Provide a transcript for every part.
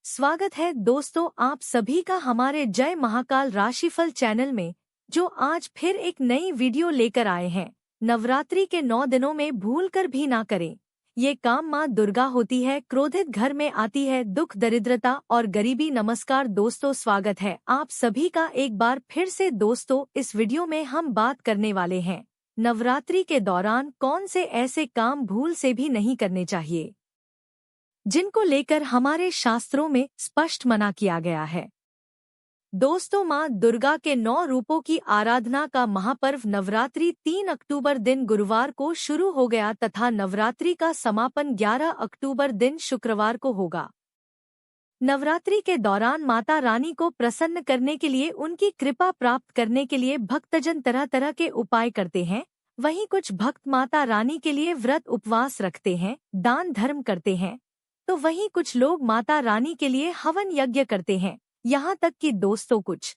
स्वागत है दोस्तों आप सभी का हमारे जय महाकाल राशिफल चैनल में, जो आज फिर एक नई वीडियो लेकर आए हैं। नवरात्रि के 9 दिनों में भूलकर भी ना करें। ये काम माँ दुर्गा होती है, क्रोधित घर में आती है दुख दरिद्रता और गरीबी। नमस्कार दोस्तों, स्वागत है आप सभी का एक बार फिर से। दोस्तों, इस वीडियो में हम बात करने वाले हैं नवरात्रि के दौरान कौन से ऐसे काम भूल से भी नहीं करने चाहिए, जिनको लेकर हमारे शास्त्रों में स्पष्ट मना किया गया है। दोस्तों, माँ दुर्गा के 9 रूपों की आराधना का महापर्व नवरात्रि 3 अक्टूबर दिन गुरुवार को शुरू हो गया तथा नवरात्रि का समापन 11 अक्टूबर दिन शुक्रवार को होगा। नवरात्रि के दौरान माता रानी को प्रसन्न करने के लिए, उनकी कृपा प्राप्त करने के लिए भक्तजन तरह तरह के उपाय करते हैं। वहीं कुछ भक्त माता रानी के लिए व्रत उपवास रखते हैं, दान धर्म करते हैं, तो वहीं कुछ लोग माता रानी के लिए हवन यज्ञ करते हैं। यहाँ तक कि दोस्तों, कुछ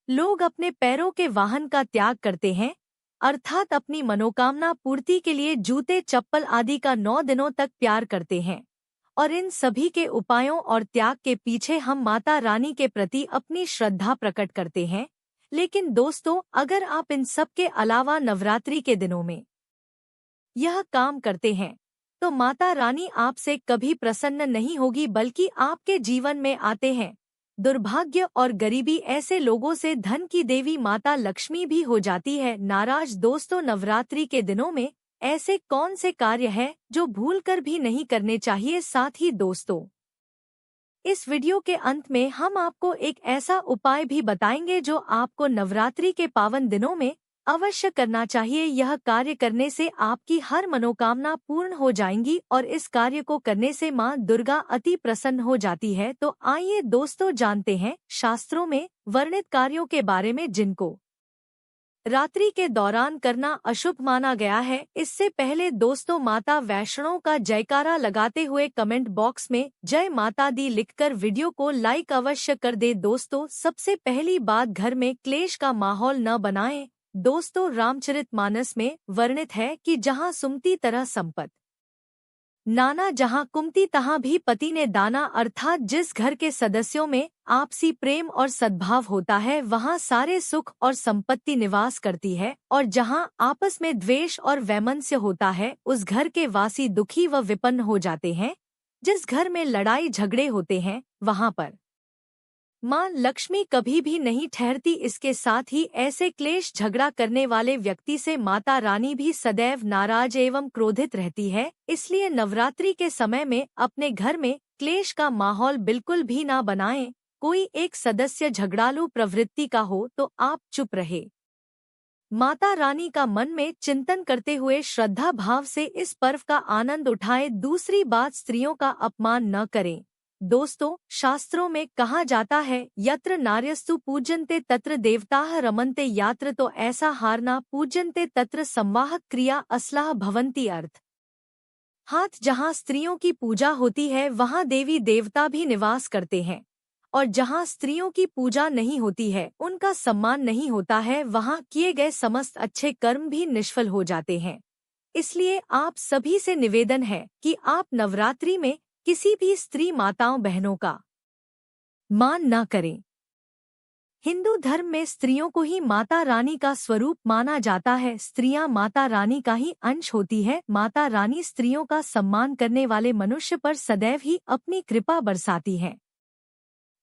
लोग अपने पैरों के वाहन का त्याग करते हैं, अर्थात अपनी मनोकामना पूर्ति के लिए जूते चप्पल आदि का 9 दिनों तक प्यार करते हैं। और इन सभी के उपायों और त्याग के पीछे हम माता रानी के प्रति अपनी श्रद्धा प्रकट करते हैं। लेकिन दोस्तों, अगर आप इन सब के अलावा नवरात्रि के दिनों में यह काम करते हैं, तो माता रानी आपसे कभी प्रसन्न नहीं होगी, बल्कि आपके जीवन में आते हैं दुर्भाग्य और गरीबी। ऐसे लोगों से धन की देवी माता लक्ष्मी भी हो जाती है नाराज। दोस्तों, नवरात्रि के दिनों में ऐसे कौन से कार्य हैं जो भूलकर भी नहीं करने चाहिए। साथ ही दोस्तों, इस वीडियो के अंत में हम आपको एक ऐसा उपाय भी बताएंगे जो आपको नवरात्रि के पावन दिनों में अवश्य करना चाहिए। यह कार्य करने से आपकी हर मनोकामना पूर्ण हो जाएंगी और इस कार्य को करने से माँ दुर्गा अति प्रसन्न हो जाती है। तो आइए दोस्तों, जानते हैं शास्त्रों में वर्णित कार्यों के बारे में जिनको रात्रि के दौरान करना अशुभ माना गया है। इससे पहले दोस्तों, माता वैष्णो का जयकारा लगाते हुए कमेंट बॉक्स में जय माता दी लिखकर वीडियो को लाइक अवश्य कर दे। दोस्तों, सबसे पहली बात, घर में क्लेश का माहौल न बनाएं। दोस्तों, रामचरितमानस में वर्णित है कि जहाँ सुमति तरह संपत नाना, जहाँ कुमति तहाँ भी पति ने दाना, अर्थात जिस घर के सदस्यों में आपसी प्रेम और सद्भाव होता है वहाँ सारे सुख और संपत्ति निवास करती है, और जहाँ आपस में द्वेष और वैमनस्य होता है उस घर के वासी दुखी व विपन्न हो जाते हैं। जिस घर में लड़ाई झगड़े होते हैं वहाँ पर माँ लक्ष्मी कभी भी नहीं ठहरती। इसके साथ ही ऐसे क्लेश झगड़ा करने वाले व्यक्ति से माता रानी भी सदैव नाराज एवं क्रोधित रहती है। इसलिए नवरात्रि के समय में अपने घर में क्लेश का माहौल बिल्कुल भी ना बनाएं। कोई एक सदस्य झगड़ालू प्रवृत्ति का हो तो आप चुप रहे, माता रानी का मन में चिंतन करते हुए श्रद्धा भाव से इस पर्व का आनंद उठाएं। दूसरी बात, स्त्रियों का अपमान न करें। दोस्तों, शास्त्रों में कहा जाता है यत्र नार्यस्तु पूज्यन्ते तत्र देवताः रमन्ते, यात्र तो ऐसा हारना पूज्यन्ते तत्र संवाहक क्रिया असलाह भवन्ति। अर्थ हाथ जहाँ स्त्रियों की पूजा होती है वहाँ देवी देवता भी निवास करते हैं, और जहाँ स्त्रियों की पूजा नहीं होती है, उनका सम्मान नहीं होता है, वहाँ किए गए समस्त अच्छे कर्म भी निष्फल हो जाते हैं। इसलिए आप सभी से निवेदन है कि आप नवरात्रि में किसी भी स्त्री माताओं बहनों का मान न करें। हिंदू धर्म में स्त्रियों को ही माता रानी का स्वरूप माना जाता है। स्त्रियां माता रानी का ही अंश होती है। माता रानी स्त्रियों का सम्मान करने वाले मनुष्य पर सदैव ही अपनी कृपा बरसाती है।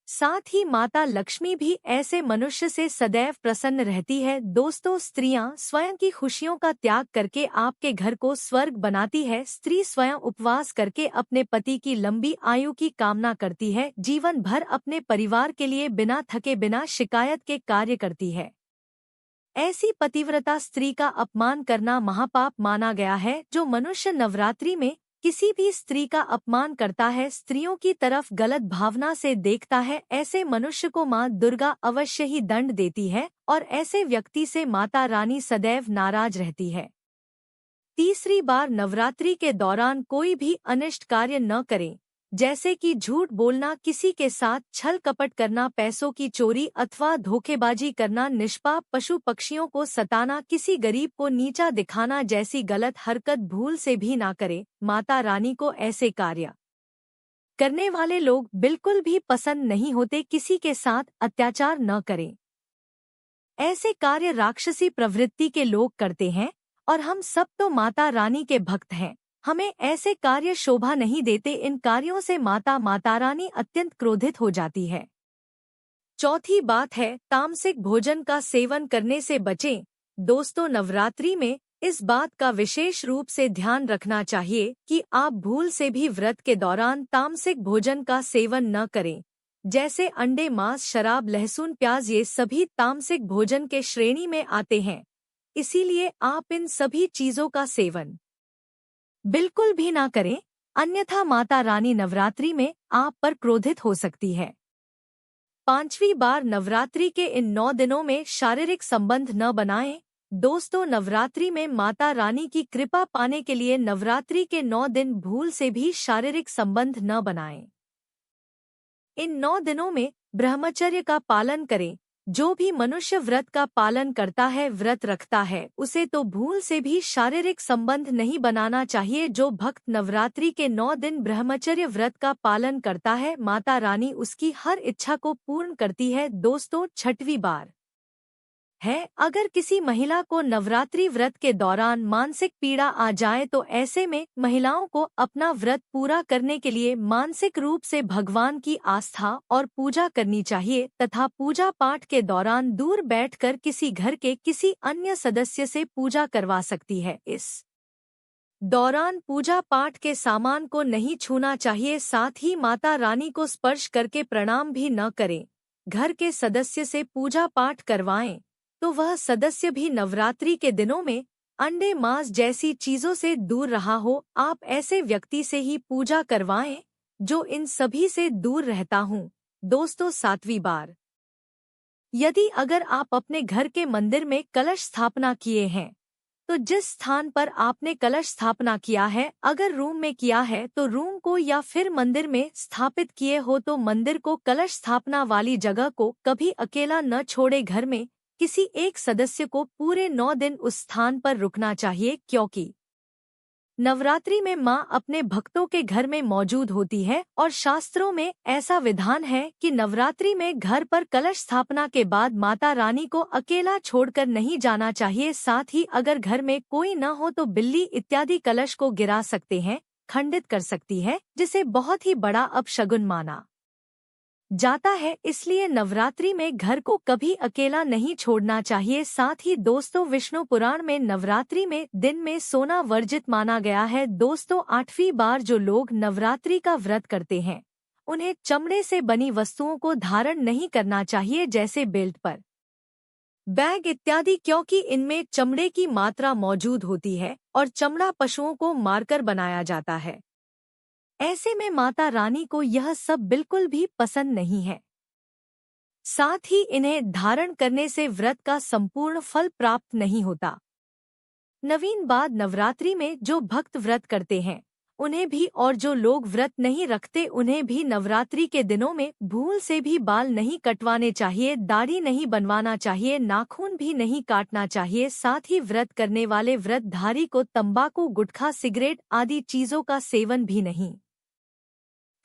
साथ ही माता लक्ष्मी भी ऐसे मनुष्य से सदैव प्रसन्न रहती है। दोस्तों, स्त्रियां स्वयं की खुशियों का त्याग करके आपके घर को स्वर्ग बनाती है। स्त्री स्वयं उपवास करके अपने पति की लंबी आयु की कामना करती है, जीवन भर अपने परिवार के लिए बिना थके बिना शिकायत के कार्य करती है। ऐसी पतिव्रता स्त्री का अपमान करना महापाप माना गया है। जो मनुष्य नवरात्रि में किसी भी स्त्री का अपमान करता है, स्त्रियों की तरफ गलत भावना से देखता है, ऐसे मनुष्य को माँ दुर्गा अवश्य ही दंड देती है और ऐसे व्यक्ति से माता रानी सदैव नाराज रहती है। तीसरी बार, नवरात्रि के दौरान कोई भी अनिष्ट कार्य न करें, जैसे कि झूठ बोलना, किसी के साथ छल कपट करना, पैसों की चोरी अथवा धोखेबाजी करना, निष्पाप पशु पक्षियों को सताना, किसी गरीब को नीचा दिखाना जैसी गलत हरकत भूल से भी ना करें। माता रानी को ऐसे कार्य करने वाले लोग बिल्कुल भी पसंद नहीं होते। किसी के साथ अत्याचार न करें। ऐसे कार्य राक्षसी प्रवृत्ति के लोग करते हैं और हम सब तो माता रानी के भक्त हैं। हमें ऐसे कार्य शोभा नहीं देते। इन कार्यों से माता रानी अत्यंत क्रोधित हो जाती है। चौथी बात है, तामसिक भोजन का सेवन करने से बचें। दोस्तों, नवरात्रि में इस बात का विशेष रूप से ध्यान रखना चाहिए कि आप भूल से भी व्रत के दौरान तामसिक भोजन का सेवन न करें। जैसे अंडे, मांस, शराब, लहसुन, प्याज, ये सभी तामसिक भोजन के श्रेणी में आते हैं। इसीलिए आप इन सभी चीजों का सेवन बिल्कुल भी ना करें, अन्यथा माता रानी नवरात्रि में आप पर क्रोधित हो सकती है। पांचवी बार, नवरात्रि के इन 9 दिनों में शारीरिक संबंध न बनाएं। दोस्तों, नवरात्रि में माता रानी की कृपा पाने के लिए नवरात्रि के 9 दिन भूल से भी शारीरिक संबंध न बनाएं। इन 9 दिनों में ब्रह्मचर्य का पालन करें। जो भी मनुष्य व्रत का पालन करता है, व्रत रखता है, उसे तो भूल से भी शारीरिक संबंध नहीं बनाना चाहिए। जो भक्त नवरात्रि के 9 दिन ब्रह्मचर्य व्रत का पालन करता है, माता रानी उसकी हर इच्छा को पूर्ण करती है। दोस्तों, छठवीं बार है, अगर किसी महिला को नवरात्रि व्रत के दौरान मानसिक पीड़ा आ जाए तो ऐसे में महिलाओं को अपना व्रत पूरा करने के लिए मानसिक रूप से भगवान की आस्था और पूजा करनी चाहिए तथा पूजा पाठ के दौरान दूर बैठकर किसी घर के किसी अन्य सदस्य से पूजा करवा सकती है। इस दौरान पूजा पाठ के सामान को नहीं छूना चाहिए। साथ ही माता रानी को स्पर्श करके प्रणाम भी न करें। घर के सदस्य से पूजा पाठ करवाएं तो वह सदस्य भी नवरात्रि के दिनों में अंडे, मांस जैसी चीजों से दूर रहा हो। आप ऐसे व्यक्ति से ही पूजा करवाएं जो इन सभी से दूर रहता हूँ। दोस्तों, सातवीं बार, यदि अगर आप अपने घर के मंदिर में कलश स्थापना किए हैं तो जिस स्थान पर आपने कलश स्थापना किया है, अगर रूम में किया है तो रूम को, या फिर मंदिर में स्थापित किए हो तो मंदिर को, कलश स्थापना वाली जगह को कभी अकेला न छोड़े। घर में किसी एक सदस्य को पूरे 9 दिन उस स्थान पर रुकना चाहिए, क्योंकि नवरात्रि में माँ अपने भक्तों के घर में मौजूद होती है और शास्त्रों में ऐसा विधान है कि नवरात्रि में घर पर कलश स्थापना के बाद माता रानी को अकेला छोड़कर नहीं जाना चाहिए। साथ ही अगर घर में कोई न हो तो बिल्ली इत्यादि कलश को गिरा सकते हैं, खंडित कर सकती है, जिसे बहुत ही बड़ा अपशगुन माना जाता है। इसलिए नवरात्रि में घर को कभी अकेला नहीं छोड़ना चाहिए। साथ ही दोस्तों, विष्णु पुराण में नवरात्रि में दिन में सोना वर्जित माना गया है। दोस्तों, 8वीं बार, जो लोग नवरात्रि का व्रत करते हैं उन्हें चमड़े से बनी वस्तुओं को धारण नहीं करना चाहिए, जैसे बेल्ट पर, बैग इत्यादि, क्योंकि इनमें चमड़े की मात्रा मौजूद होती है और चमड़ा पशुओं को मारकर बनाया जाता है। ऐसे में माता रानी को यह सब बिल्कुल भी पसंद नहीं है। साथ ही इन्हें धारण करने से व्रत का संपूर्ण फल प्राप्त नहीं होता। नवीन बात, नवरात्रि में जो भक्त व्रत करते हैं उन्हें भी, और जो लोग व्रत नहीं रखते उन्हें भी नवरात्रि के दिनों में भूल से भी बाल नहीं कटवाने चाहिए, दाढ़ी नहीं बनवाना चाहिए, नाखून भी नहीं काटना चाहिए। साथ ही व्रत करने वाले व्रतधारी को तंबाकू, गुटखा, सिगरेट आदि चीजों का सेवन भी नहीं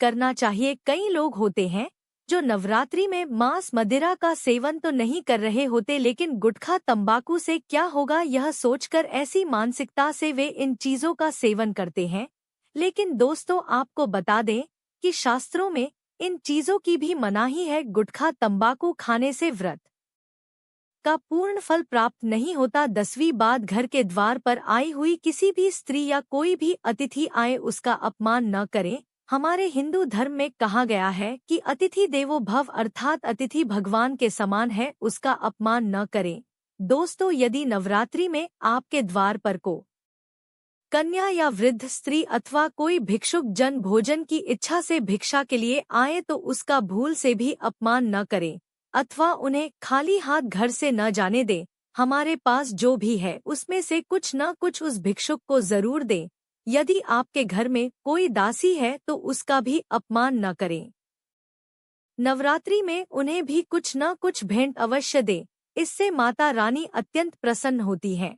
करना चाहिए। कई लोग होते हैं जो नवरात्रि में मांस, मदिरा का सेवन तो नहीं कर रहे होते, लेकिन गुटखा, तंबाकू से क्या होगा यह सोचकर ऐसी मानसिकता से वे इन चीजों का सेवन करते हैं। लेकिन दोस्तों, आपको बता दें कि शास्त्रों में इन चीजों की भी मनाही है। गुटखा, तंबाकू खाने से व्रत का पूर्ण फल प्राप्त नहीं होता। 10वीं बात, घर के द्वार पर आई हुई किसी भी स्त्री या कोई भी अतिथि आए उसका अपमान न करें। हमारे हिंदू धर्म में कहा गया है कि अतिथि देवो भव, अर्थात अतिथि भगवान के समान है, उसका अपमान न करें। दोस्तों, यदि नवरात्रि में आपके द्वार पर को कन्या या वृद्ध स्त्री अथवा कोई भिक्षुक जन भोजन की इच्छा से भिक्षा के लिए आए तो उसका भूल से भी अपमान न करें अथवा उन्हें खाली हाथ घर से न जाने दें। हमारे पास जो भी है उसमें से कुछ न कुछ उस भिक्षुक को जरूर दें। यदि आपके घर में कोई दासी है तो उसका भी अपमान न करें। नवरात्रि में उन्हें भी कुछ न कुछ भेंट अवश्य दें। इससे माता रानी अत्यंत प्रसन्न होती हैं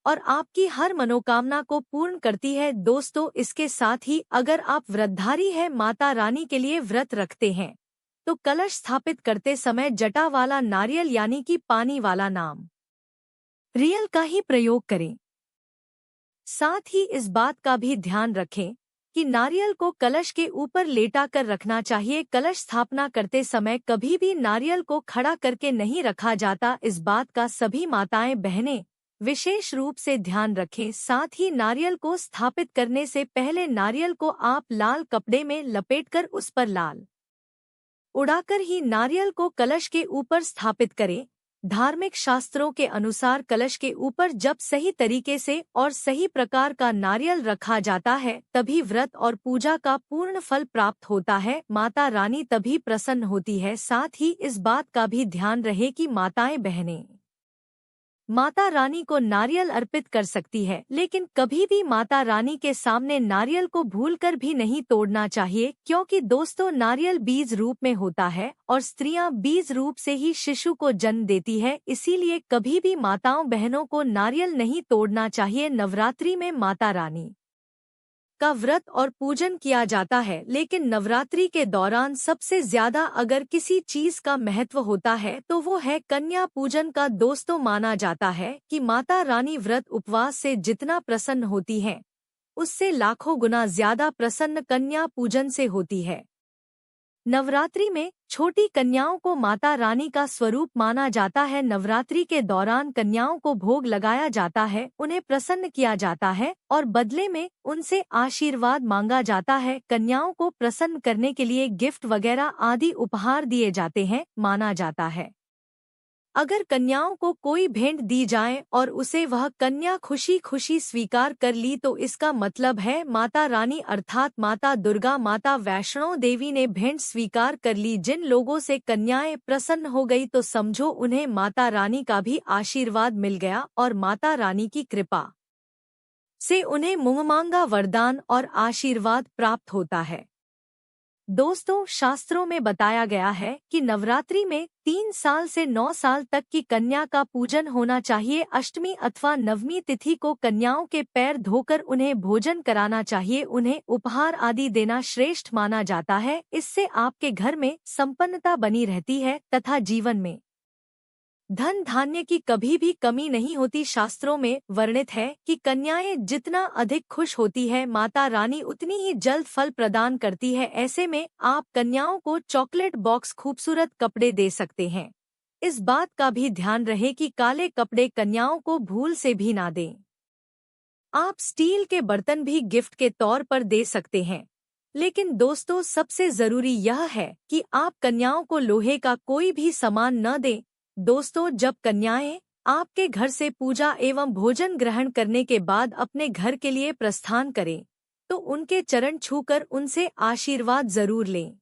और आपकी हर मनोकामना को पूर्ण करती है। दोस्तों, इसके साथ ही अगर आप व्रतधारी हैं, माता रानी के लिए व्रत रखते हैं, तो कलश स्थापित करते समय जटा वाला नारियल यानी कि पानी वाला नाम रियल का ही प्रयोग करें। साथ ही इस बात का भी ध्यान रखें कि नारियल को कलश के ऊपर लेटा कर रखना चाहिए। कलश स्थापना करते समय कभी भी नारियल को खड़ा करके नहीं रखा जाता। इस बात का सभी माताएं बहनें विशेष रूप से ध्यान रखें। साथ ही नारियल को स्थापित करने से पहले नारियल को आप लाल कपड़े में लपेटकर उस पर लाल उड़ाकर ही नारियल को कलश के ऊपर स्थापित करें। धार्मिक शास्त्रों के अनुसार कलश के ऊपर जब सही तरीके से और सही प्रकार का नारियल रखा जाता है, तभी व्रत और पूजा का पूर्ण फल प्राप्त होता है। माता रानी तभी प्रसन्न होती है। साथ ही इस बात का भी ध्यान रहे कि माताएं बहनें माता रानी को नारियल अर्पित कर सकती है, लेकिन कभी भी माता रानी के सामने नारियल को भूलकर भी नहीं तोड़ना चाहिए, क्योंकि दोस्तों नारियल बीज रूप में होता है और स्त्रियां बीज रूप से ही शिशु को जन्म देती है। इसीलिए कभी भी माताओं बहनों को नारियल नहीं तोड़ना चाहिए। नवरात्रि में माता रानी का व्रत और पूजन किया जाता है, लेकिन नवरात्रि के दौरान सबसे ज्यादा अगर किसी चीज का महत्व होता है तो वो है कन्या पूजन का। दोस्तों, माना जाता है कि माता रानी व्रत उपवास से जितना प्रसन्न होती हैं, उससे लाखों गुना ज्यादा प्रसन्न कन्या पूजन से होती है। नवरात्रि में छोटी कन्याओं को माता रानी का स्वरूप माना जाता है। नवरात्रि के दौरान कन्याओं को भोग लगाया जाता है, उन्हें प्रसन्न किया जाता है और बदले में उनसे आशीर्वाद मांगा जाता है। कन्याओं को प्रसन्न करने के लिए गिफ्ट वगैरह आदि उपहार दिए जाते हैं। माना जाता है अगर कन्याओं को कोई भेंट दी जाए और उसे वह कन्या खुशी खुशी स्वीकार कर ली, तो इसका मतलब है माता रानी अर्थात माता दुर्गा, माता वैष्णो देवी ने भेंट स्वीकार कर ली। जिन लोगों से कन्याएं प्रसन्न हो गई तो समझो उन्हें माता रानी का भी आशीर्वाद मिल गया और माता रानी की कृपा से उन्हें मुंहमांगा वरदान और आशीर्वाद प्राप्त होता है। दोस्तों, शास्त्रों में बताया गया है कि नवरात्रि में 3 साल से 9 साल तक की कन्या का पूजन होना चाहिए। अष्टमी अथवा नवमी तिथि को कन्याओं के पैर धोकर उन्हें भोजन कराना चाहिए। उन्हें उपहार आदि देना श्रेष्ठ माना जाता है। इससे आपके घर में संपन्नता बनी रहती है तथा जीवन में धन धान्य की कभी भी कमी नहीं होती। शास्त्रों में वर्णित है कि कन्याएं जितना अधिक खुश होती है, माता रानी उतनी ही जल्द फल प्रदान करती है। ऐसे में आप कन्याओं को चॉकलेट बॉक्स, खूबसूरत कपड़े दे सकते हैं। इस बात का भी ध्यान रहे कि काले कपड़े कन्याओं को भूल से भी ना दें। आप स्टील के बर्तन भी गिफ्ट के तौर पर दे सकते हैं, लेकिन दोस्तों सबसे जरूरी यह है कि आप कन्याओं को लोहे का कोई भी सामान न दें। दोस्तों, जब कन्याएं आपके घर से पूजा एवं भोजन ग्रहण करने के बाद अपने घर के लिए प्रस्थान करें, तो उनके चरण छूकर उनसे आशीर्वाद जरूर लें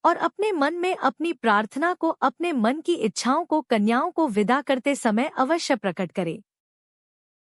और अपने मन में अपनी प्रार्थना को, अपने मन की इच्छाओं को कन्याओं को विदा करते समय अवश्य प्रकट करें।